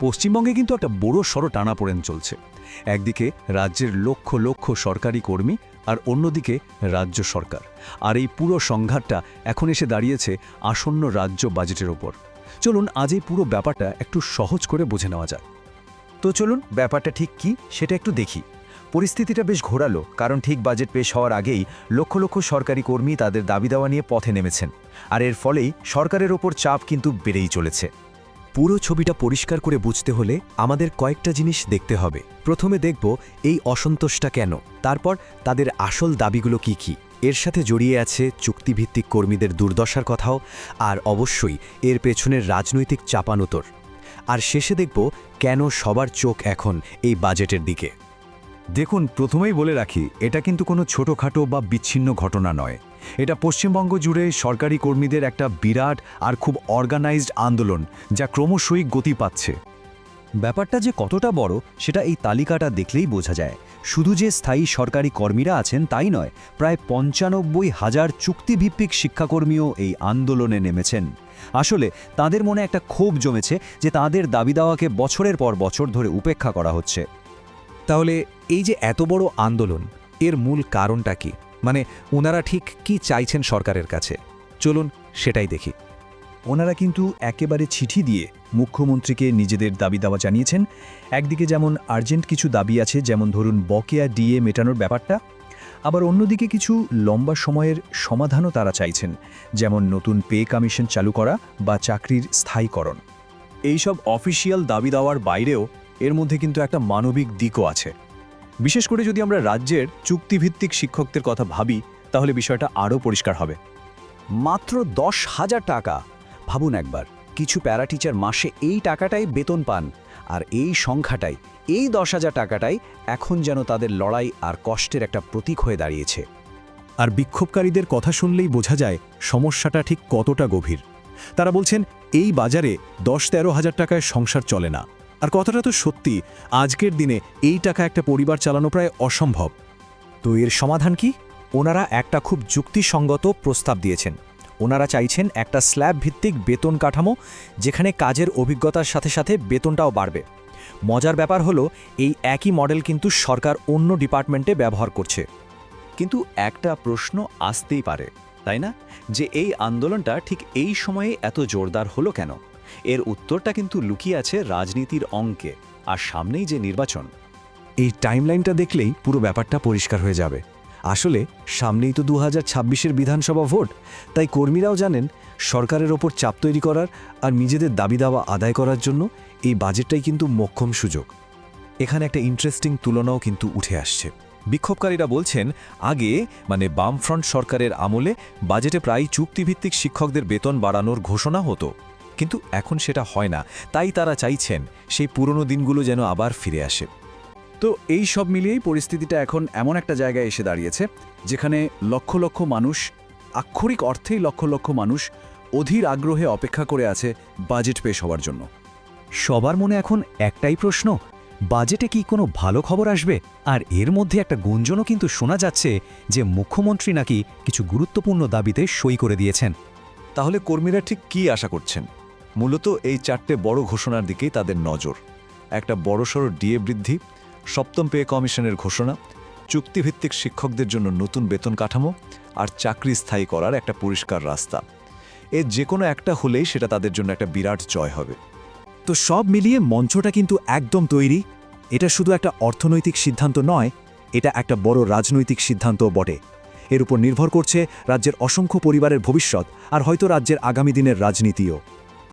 পশ্চিমবঙ্গে কিন্তু একটা বড় সড় টানাপোড়েন চলছে। একদিকে রাজ্যের লক্ষ লক্ষ সরকারি কর্মী আর অন্যদিকে রাজ্য সরকার। আর এই পুরো সংঘাতটা এখন এসে দাঁড়িয়েছে আসন্ন রাজ্য বাজেটের ওপর। চলুন আজ এই পুরো ব্যাপারটা একটু সহজ করে বুঝে নেওয়া যাক। তো চলুন ব্যাপারটা ঠিক কি সেটা একটু দেখি। পরিস্থিতিটা বেশ ঘোরালো, কারণ ঠিক বাজেট পেশ হওয়ার আগেই লক্ষ লক্ষ সরকারি কর্মী তাদের দাবি দাওয়া নিয়ে পথে নেমেছেন। আর এর ফলেই সরকারের ওপর চাপ কিন্তু বেড়েই চলেছে। পুরো ছবিটা পরিষ্কার করে বুঝতে হলে আমাদের কয়েকটা জিনিস দেখতে হবে। প্রথমে দেখব এই অসন্তোষটা কেন, তারপর তাদের আসল দাবিগুলো কি কি। এর সাথে জড়িয়ে আছে চুক্তিভিত্তিক কর্মীদের দুর্দশার কথাও, আর অবশ্যই এর পেছনের রাজনৈতিক চাপানোতর। আর শেষে দেখব কেন সবার চোখ এখন এই বাজেটের দিকে। দেখুন, প্রথমেই বলে রাখি, এটা কিন্তু কোনো ছোটোখাটো বা বিচ্ছিন্ন ঘটনা নয়। এটা পশ্চিমবঙ্গ জুড়ে সরকারি কর্মীদের একটা বিরাট আর খুব অর্গানাইজড আন্দোলন, যা ক্রমশই গতি পাচ্ছে। ব্যাপারটা যে কতটা বড় সেটা এই তালিকাটা দেখলেই বোঝা যায়। শুধু যে স্থায়ী সরকারি কর্মীরা আছেন তাই নয়, প্রায় ৯৫,০০০ চুক্তিভিত্তিক শিক্ষাকর্মীও এই আন্দোলনে নেমেছেন। আসলে তাদের মনে একটা ক্ষোভ জমেছে যে তাদের দাবি দাওয়াকে বছরের পর বছর ধরে উপেক্ষা করা হচ্ছে। তাহলে এই যে এত বড় আন্দোলন, এর মূল কারণটা কি? মানে ওনারা ঠিক কি চাইছেন সরকারের কাছে? চলুন সেটাই দেখি। ওনারা কিন্তু একেবারে চিঠি দিয়ে মুখ্যমন্ত্রীকে নিজেদের দাবি দাওয়া জানিয়েছেন। একদিকে যেমন আর্জেন্ট কিছু দাবি আছে, যেমন ধরুন বকেয়া ডিএ মেটানোর ব্যাপারটা, আবার অন্যদিকে কিছু লম্বা সময়ের সমাধানও তারা চাইছেন, যেমন নতুন পে কমিশন চালু করা বা চাকরির স্থায়ীকরণ। এইসব অফিসিয়াল দাবি দাওয়ার বাইরেও এর মধ্যে কিন্তু একটা মানবিক দিকও আছে। বিশেষ করে যদি আমরা রাজ্যের চুক্তিভিত্তিক শিক্ষকদের কথা ভাবি, তাহলে বিষয়টা আরও পরিষ্কার হবে। মাত্র ১০,০০০ টাকা! ভাবুন একবার, কিছু প্যারা টিচার মাসে এই টাকাটাই বেতন পান, আর এই সংখ্যাটাই, এই ১০,০০০ টাকাটাই এখন যেন তাদের লড়াই আর কষ্টের একটা প্রতীক হয়ে দাঁড়িয়েছে। আর বিক্ষোভকারীদের কথা শুনলেই বোঝা যায় সমস্যাটা ঠিক কতটা গভীর। তারা বলছেন এই বাজারে ১০-১৩ হাজার টাকায় সংসার চলে না। আর কথাটা তো সত্যি, আজকের দিনে এই টাকা একটা পরিবার চালানো প্রায় অসম্ভব। তো এর সমাধান কি? ওনারা একটা খুব যুক্তিসঙ্গত প্রস্তাব দিয়েছেন। ওনারা চাইছেন একটা স্ল্যাব ভিত্তিক বেতন কাঠামো, যেখানে কাজের অভিজ্ঞতার সাথে সাথে বেতনটাও বাড়বে। মজার ব্যাপার হলো, এই একই মডেল কিন্তু সরকার অন্য ডিপার্টমেন্টে ব্যবহার করছে। কিন্তু একটা প্রশ্ন আসতেই পারে, তাই না, যে এই আন্দোলনটা ঠিক এই সময়ে এত জোরদার হলো কেন? এর উত্তরটা কিন্তু লুকিয়ে আছে রাজনীতির অঙ্কে, আর সামনেই যে নির্বাচন। এই টাইমলাইনটা দেখলেই পুরো ব্যাপারটা পরিষ্কার হয়ে যাবে। আসলে সামনেই তো ২০২৬-এর বিধানসভা ভোট, তাই কর্মীরাও জানেন সরকারের ওপর চাপ তৈরি করার আর নিজেদের দাবি দাওয়া আদায় করার জন্য এই বাজেটটাই কিন্তু মোক্ষম সুযোগ। এখানে একটা ইন্টারেস্টিং তুলনাও কিন্তু উঠে আসছে। বিক্ষোভকারীরা বলছেন, আগে মানে বামফ্রন্ট সরকারের আমলে বাজেটে প্রায় চুক্তিভিত্তিক শিক্ষকদের বেতন বাড়ানোর ঘোষণা হতো, কিন্তু এখন সেটা হয় না। তাই তারা চাইছেন সেই পুরনো দিনগুলো যেন আবার ফিরে আসে। তো এই সব মিলিয়েই পরিস্থিতিটা এখন এমন একটা জায়গায় এসে দাঁড়িয়েছে, যেখানে লক্ষ লক্ষ মানুষ, আক্ষরিক অর্থেই লক্ষ লক্ষ মানুষ অধীর আগ্রহে অপেক্ষা করে আছে বাজেট পেশ হওয়ার জন্য। সবার মনে এখন একটাই প্রশ্ন, বাজেটে কি কোনো ভালো খবর আসবে? আর এর মধ্যে একটা গুঞ্জনও কিন্তু শোনা যাচ্ছে যে মুখ্যমন্ত্রী নাকি কিছু গুরুত্বপূর্ণ দাবিতে সই করে দিয়েছেন। তাহলে কর্মীরা ঠিক কী আশা করছেন? মূলত এই ৪টে বড় ঘোষণার দিকেই তাদের নজর। একটা বড়সড় ডিএ বৃদ্ধি, সপ্তম পে কমিশনের ঘোষণা, চুক্তিভিত্তিক শিক্ষকদের জন্য নতুন বেতন কাঠামো, আর চাকরি স্থায়ী করার একটা পরিষ্কার রাস্তা। এর যে কোনো একটা হলেই সেটা তাদের জন্য একটা বিরাট জয় হবে। তো সব মিলিয়ে মঞ্চটা কিন্তু একদম তৈরি। এটা শুধু একটা অর্থনৈতিক সিদ্ধান্ত নয়, এটা একটা বড় রাজনৈতিক সিদ্ধান্তও বটে। এর উপর নির্ভর করছে রাজ্যের অসংখ্য পরিবারের ভবিষ্যৎ, আর হয়তো রাজ্যের আগামী দিনের রাজনীতিও।